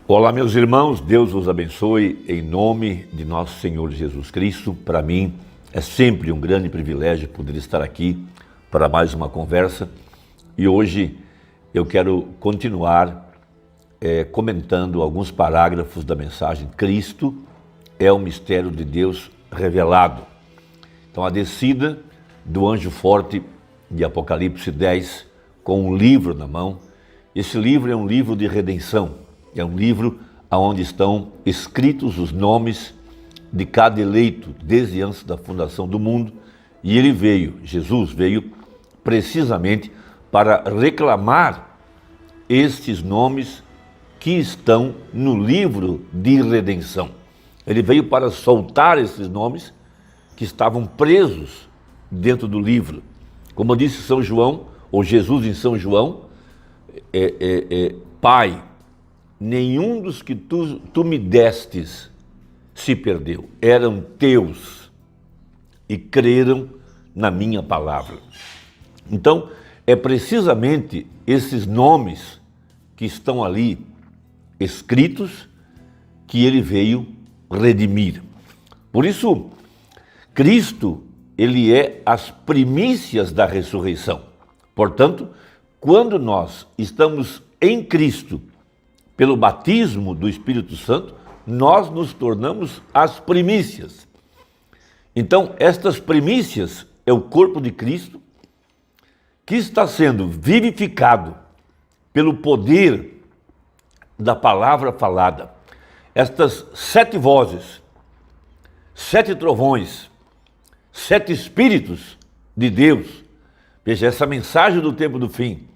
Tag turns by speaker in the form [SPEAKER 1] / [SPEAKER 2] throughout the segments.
[SPEAKER 1] Olá, meus irmãos, Deus os abençoe em nome de nosso Senhor Jesus Cristo. Para mim é sempre um grande privilégio poder estar aqui para mais uma conversa e hoje eu quero continuar comentando alguns parágrafos da mensagem Cristo é o mistério de Deus revelado. Então a descida do anjo forte de Apocalipse 10 com um livro na mão. Esse livro é um livro de redenção. É um livro onde estão escritos os nomes de cada eleito desde antes da fundação do mundo. E ele veio, Jesus veio precisamente para reclamar estes nomes que estão no livro de redenção. Ele veio para soltar esses nomes que estavam presos dentro do livro. Como disse São João, ou Jesus em São João, Pai, nenhum dos que tu me destes se perdeu, eram teus e creram na minha palavra. Então, é precisamente esses nomes que estão ali escritos que ele veio redimir. Por isso, Cristo, ele é as primícias da ressurreição. Portanto, quando nós estamos em Cristo, pelo batismo do Espírito Santo, nós nos tornamos as primícias. Então, estas primícias é o corpo de Cristo que está sendo vivificado pelo poder da palavra falada. Estas 7 vozes, 7 trovões, 7 espíritos de Deus. Veja, essa mensagem do tempo do fim,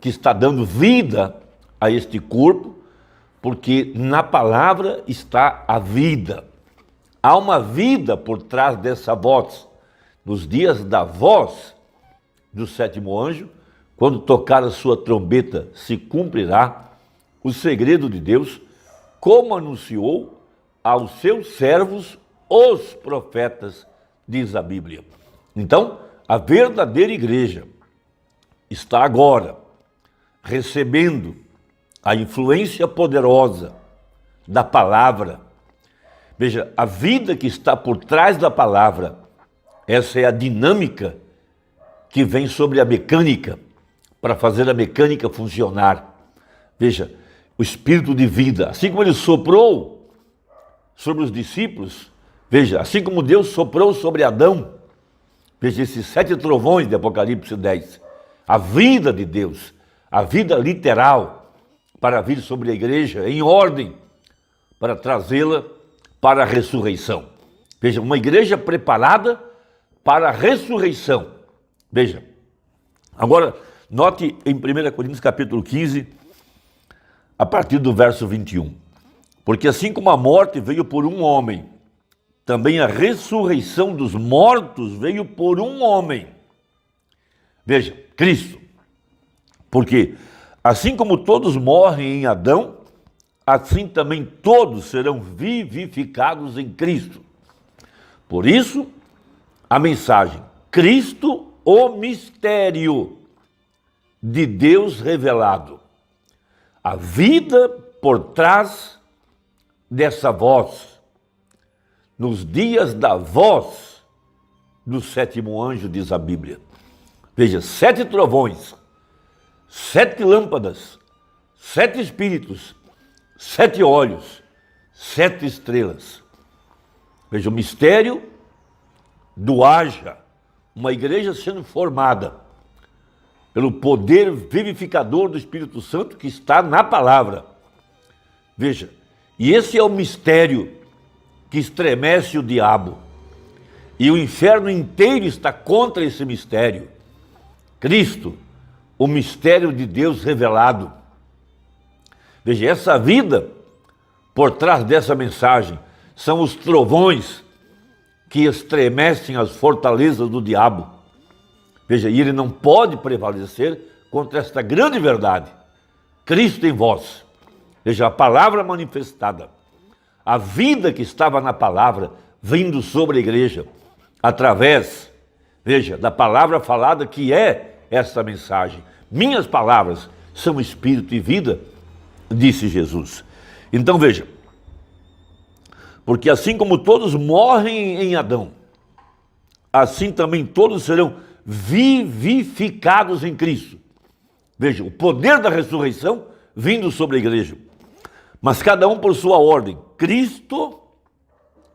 [SPEAKER 1] que está dando vida a este corpo, porque na palavra está a vida. Há uma vida por trás dessa voz. Nos dias da voz do 7º anjo, quando tocar a sua trombeta, se cumprirá o segredo de Deus, como anunciou aos seus servos, os profetas, diz a Bíblia. Então, a verdadeira igreja está agora recebendo a influência poderosa da palavra. Veja, a vida que está por trás da palavra, essa é a dinâmica que vem sobre a mecânica, para fazer a mecânica funcionar. Veja, o espírito de vida, assim como ele soprou sobre os discípulos, veja, assim como Deus soprou sobre Adão, veja esses 7 trovões de Apocalipse 10, a vida de Deus, a vida literal, para vir sobre a igreja em ordem, para trazê-la para a ressurreição. Veja, uma igreja preparada para a ressurreição. Veja, agora note em 1 Coríntios capítulo 15, a partir do verso 21. Porque assim como a morte veio por um homem, também a ressurreição dos mortos veio por um homem. Veja, Cristo. Porque assim como todos morrem em Adão, assim também todos serão vivificados em Cristo. Por isso, a mensagem, Cristo, o mistério de Deus revelado. A vida por trás dessa voz. Nos dias da voz do 7º anjo, diz a Bíblia. Veja, 7 trovões, 7 lâmpadas, 7 espíritos, 7 olhos, 7 estrelas. Veja, o mistério do haja, uma igreja sendo formada pelo poder vivificador do Espírito Santo que está na palavra. Veja, e esse é o mistério que estremece o diabo. E o inferno inteiro está contra esse mistério. Cristo, o mistério de Deus revelado. Veja, essa vida, por trás dessa mensagem, são os trovões que estremecem as fortalezas do diabo. Veja, e ele não pode prevalecer contra esta grande verdade. Cristo em vós. Veja, a palavra manifestada. A vida que estava na palavra, vindo sobre a igreja, através, veja, da palavra falada que é esta mensagem. Minhas palavras são espírito e vida, disse Jesus. Então veja, porque assim como todos morrem em Adão, assim também todos serão vivificados em Cristo. Veja, o poder da ressurreição vindo sobre a igreja. Mas cada um por sua ordem. Cristo,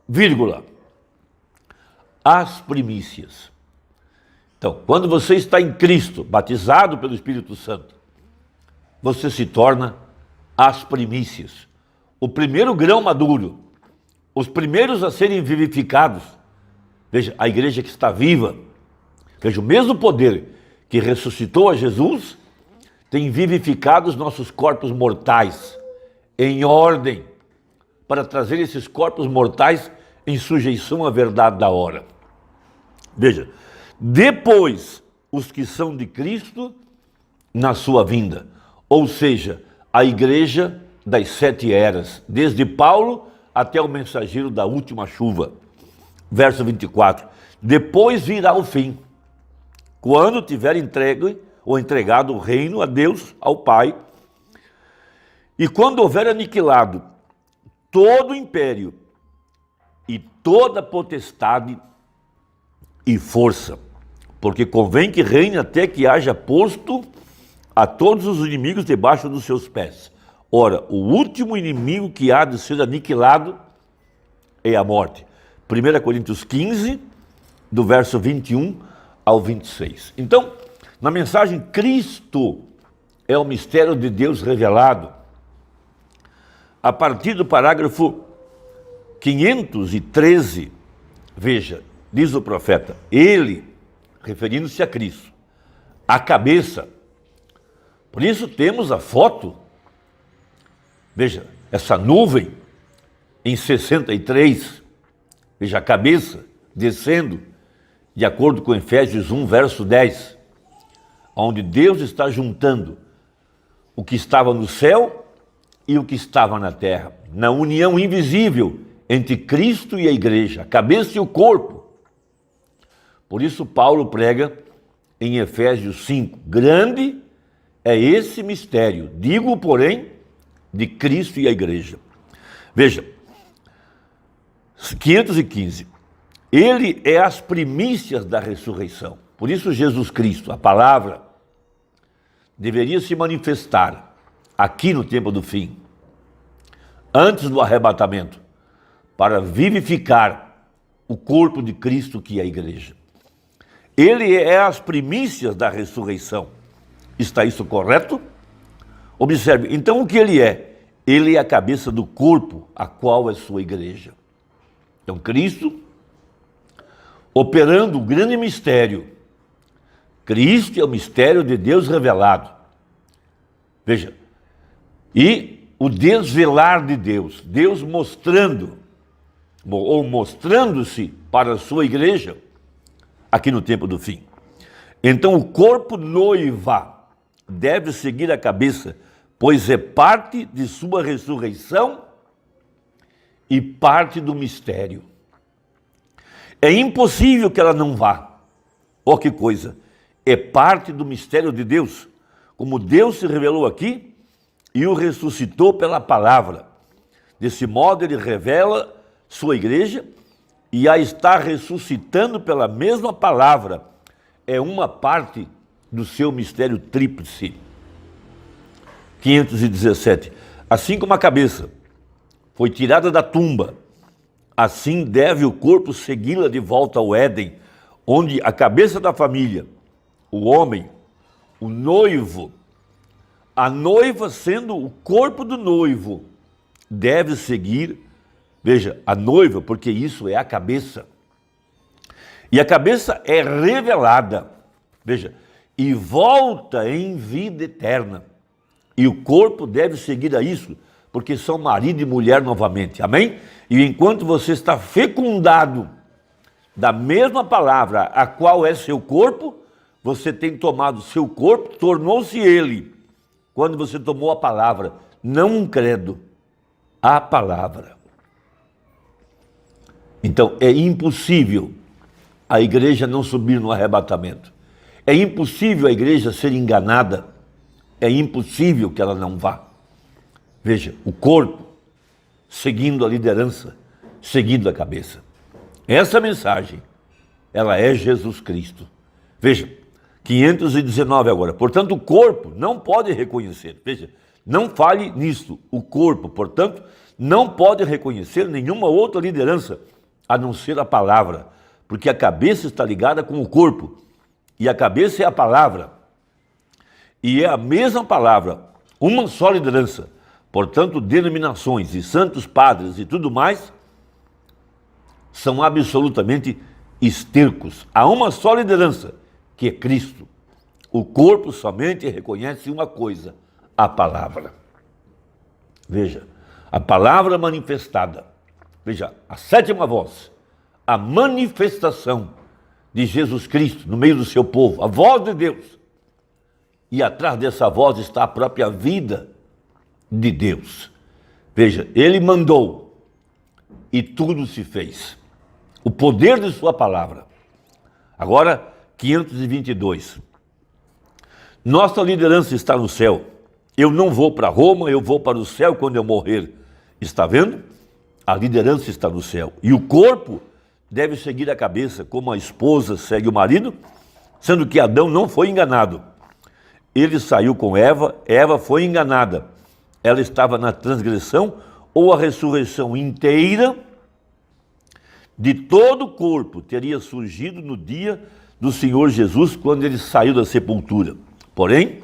[SPEAKER 1] vírgula, as primícias. Então, quando você está em Cristo, batizado pelo Espírito Santo, você se torna as primícias. O primeiro grão maduro, os primeiros a serem vivificados. Veja, a igreja que está viva, veja, o mesmo poder que ressuscitou a Jesus, tem vivificado os nossos corpos mortais em ordem, para trazer esses corpos mortais em sujeição à verdade da hora. Veja, depois os que são de Cristo na sua vinda, ou seja, a igreja das 7 eras, desde Paulo até o mensageiro da última chuva. Verso 24, depois virá o fim, quando tiver entregue ou entregado o reino a Deus, ao Pai, e quando houver aniquilado todo o império e toda potestade e força, porque convém que reine até que haja posto a todos os inimigos debaixo dos seus pés. Ora, o último inimigo que há de ser aniquilado é a morte. 1 Coríntios 15, do verso 21 ao 26. Então, na mensagem, Cristo é o mistério de Deus revelado. A partir do parágrafo 513, veja, diz o profeta, ele, referindo-se a Cristo, a cabeça. Por isso temos a foto, veja, essa nuvem em 63, veja a cabeça descendo, de acordo com Efésios 1, verso 10, onde Deus está juntando o que estava no céu e o que estava na terra, na união invisível entre Cristo e a igreja, a cabeça e o corpo. Por isso Paulo prega em Efésios 5, grande é esse mistério, digo, porém, de Cristo e a igreja. Veja, 515, ele é as primícias da ressurreição. Por isso Jesus Cristo, a palavra, deveria se manifestar aqui no tempo do fim, antes do arrebatamento, para vivificar o corpo de Cristo que é a igreja. Ele é as primícias da ressurreição. Está isso correto? Observe, então o que ele é? Ele é a cabeça do corpo, a qual é sua igreja. Então Cristo, operando o grande mistério. Cristo é o mistério de Deus revelado. Veja, e o desvelar de Deus, Deus mostrando, ou mostrando-se para a sua igreja, aqui no tempo do fim. Então o corpo noiva deve seguir a cabeça, pois é parte de sua ressurreição e parte do mistério. É impossível que ela não vá. Oh, que coisa! É parte do mistério de Deus, como Deus se revelou aqui e o ressuscitou pela palavra. Desse modo ele revela sua igreja e a está ressuscitando pela mesma palavra. É uma parte do seu mistério tríplice. 517. Assim como a cabeça foi tirada da tumba, assim deve o corpo segui-la de volta ao Éden, onde a cabeça da família, o homem, o noivo, a noiva sendo o corpo do noivo, deve seguir, veja, a noiva, porque isso é a cabeça. E a cabeça é revelada, veja, e volta em vida eterna. E o corpo deve seguir a isso, porque são marido e mulher novamente, amém? E enquanto você está fecundado da mesma palavra, a qual é seu corpo, você tem tomado seu corpo, tornou-se ele. Quando você tomou a palavra, não um credo, a palavra. Então, é impossível a igreja não subir no arrebatamento. É impossível a igreja ser enganada. É impossível que ela não vá. Veja, o corpo seguindo a liderança, seguindo a cabeça. Essa mensagem, ela é Jesus Cristo. Veja, 519 agora. Portanto, o corpo não pode reconhecer. Veja, não fale nisso. O corpo, portanto, não pode reconhecer nenhuma outra liderança a não ser a palavra, porque a cabeça está ligada com o corpo e a cabeça é a palavra. E é a mesma palavra, uma só liderança. Portanto, denominações e santos padres e tudo mais são absolutamente estercos. Há uma só liderança, que é Cristo. O corpo somente reconhece uma coisa, a palavra. Veja, a palavra manifestada. Veja, a sétima voz, a manifestação de Jesus Cristo no meio do seu povo, a voz de Deus. E atrás dessa voz está a própria vida de Deus. Veja, ele mandou e tudo se fez. O poder de sua palavra. Agora, 522. Nossa liderança está no céu. Eu não vou para Roma, eu vou para o céu quando eu morrer. Está vendo? A liderança está no céu. E o corpo deve seguir a cabeça, como a esposa segue o marido, sendo que Adão não foi enganado. Ele saiu com Eva, Eva foi enganada. Ela estava na transgressão ou a ressurreição inteira de todo o corpo teria surgido no dia do Senhor Jesus, quando ele saiu da sepultura. Porém,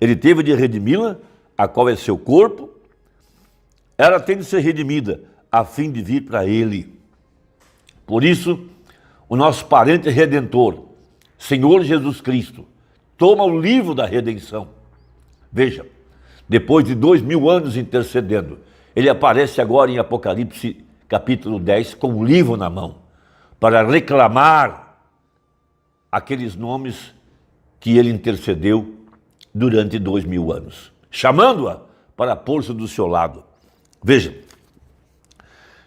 [SPEAKER 1] ele teve de redimi-la, a qual é seu corpo. Ela tem de ser redimida, a fim de vir para ele. Por isso, o nosso parente redentor, Senhor Jesus Cristo, toma o livro da redenção. Veja, depois de 2000 anos intercedendo, ele aparece agora em Apocalipse capítulo 10 com o livro na mão, para reclamar aqueles nomes que ele intercedeu durante 2000 anos, chamando-a para pôr-se do seu lado. Veja,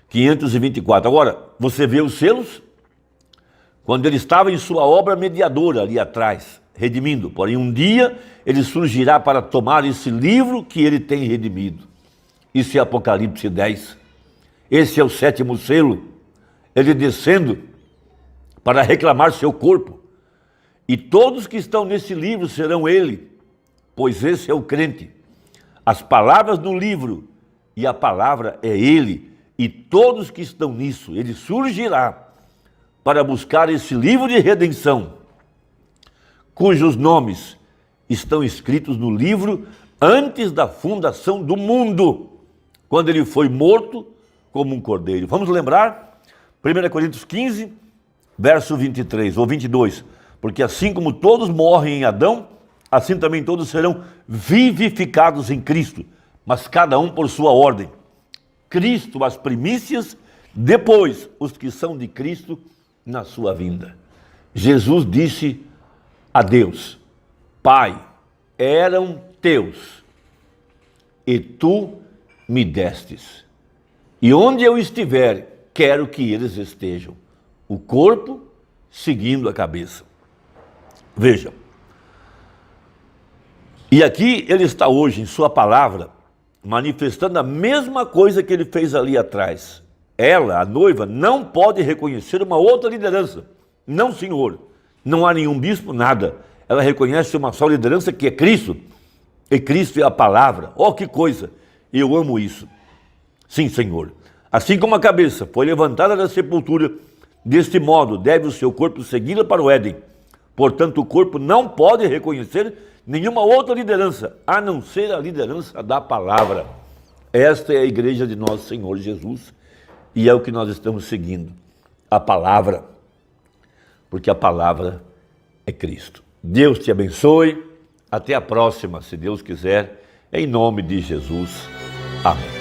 [SPEAKER 1] 524. Agora, você vê os selos? Quando ele estava em sua obra mediadora ali atrás, redimindo. Porém, um dia ele surgirá para tomar esse livro que ele tem redimido. Isso é Apocalipse 10. Esse é o sétimo selo. Ele descendo para reclamar seu corpo. E todos que estão nesse livro serão ele, pois esse é o crente. As palavras do livro e a palavra é ele. E todos que estão nisso, ele surgirá para buscar esse livro de redenção, cujos nomes estão escritos no livro antes da fundação do mundo, quando ele foi morto como um cordeiro. Vamos lembrar? 1 Coríntios 15, verso 23 ou 22. Porque assim como todos morrem em Adão, assim também todos serão vivificados em Cristo, mas cada um por sua ordem. Cristo as primícias, depois os que são de Cristo na sua vinda. Jesus disse a Deus: Pai, eram teus e tu me destes. E onde eu estiver, quero que eles estejam. O corpo seguindo a cabeça. Veja. E aqui ele está hoje em sua palavra, manifestando a mesma coisa que ele fez ali atrás. Ela, a noiva, não pode reconhecer uma outra liderança. Não, senhor. Não há nenhum bispo, nada. Ela reconhece uma só liderança, que é Cristo. E Cristo é a palavra. Oh, que coisa! Eu amo isso. Sim, senhor. Assim como a cabeça foi levantada da sepultura, deste modo deve o seu corpo segui-la para o Éden. Portanto, o corpo não pode reconhecer nenhuma outra liderança, a não ser a liderança da palavra. Esta é a igreja de nosso Senhor Jesus, e é o que nós estamos seguindo, a palavra, porque a palavra é Cristo. Deus te abençoe, até a próxima, se Deus quiser, em nome de Jesus. Amém.